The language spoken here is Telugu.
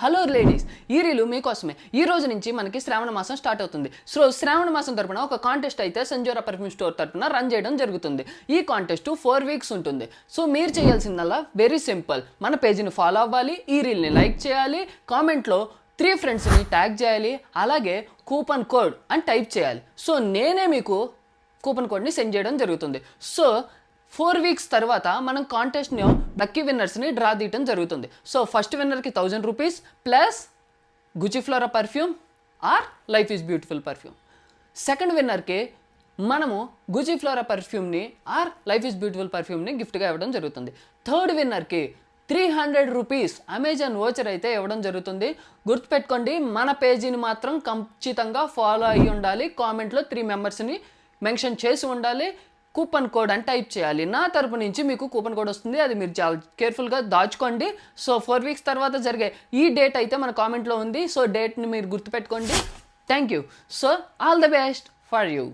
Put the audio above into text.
హలో లేడీస్, ఈ రీలు మీకోసమే. ఈ రోజు నుంచి మనకి శ్రావణ మాసం స్టార్ట్ అవుతుంది. సో శ్రావణ మాసం తరపున ఒక కాంటెస్ట్ అయితే సంజోరా పర్ఫ్యూమ్ స్టోర్ తరపున రన్ చేయడం జరుగుతుంది. ఈ కాంటెస్ట్ 4 వీక్స్ ఉంటుంది. సో మీరు చేయాల్సిందల్లా వెరీ సింపుల్, మన పేజీని ఫాలో అవ్వాలి, ఈ రీల్ని లైక్ చేయాలి, కామెంట్లో 3 ఫ్రెండ్స్ని ట్యాగ్ చేయాలి, అలాగే కూపన్ కోడ్ అని టైప్ చేయాలి. సో నేనే మీకు కూపన్ కోడ్ని సెండ్ చేయడం జరుగుతుంది. సో 4 వీక్స్ తర్వాత మనం కాంటెస్ట్ని లక్కీ విన్నర్స్ని డ్రా తీయటం జరుగుతుంది. సో ఫస్ట్ విన్నర్కి 1000 rupees plus Gucci Flora perfume or life is beautiful perfume. Second విన్నర్కి మనము గుచి ఫ్లోరా పర్ఫ్యూమ్ని ఆర్ లైఫ్ ఈజ్ బ్యూటిఫుల్ పర్ఫ్యూమ్ని గిఫ్ట్గా ఇవ్వడం జరుగుతుంది. థర్డ్ విన్నర్కి 300 రూపీస్ అమెజాన్ వోచర్ అయితే ఇవ్వడం జరుగుతుంది. గుర్తుపెట్టుకోండి, మన పేజీని మాత్రం ఖచ్చితంగా ఫాలో అయ్యి ఉండాలి, కామెంట్లో 3 మెంబర్స్ని మెన్షన్ చేసి ఉండాలి, కూపన్ కోడ్ అని టైప్ చేయాలి. నా తరపు నుంచి మీకు కూపన్ కోడ్ వస్తుంది, అది మీరు చాలా కేర్ఫుల్గా దాచుకోండి. సో 4 వీక్స్ తర్వాత జరిగే ఈ డేట్ అయితే మన కామెంట్లో ఉంది. సో డేట్ని మీరు గుర్తుపెట్టుకోండి. Thank you. So all the best for you.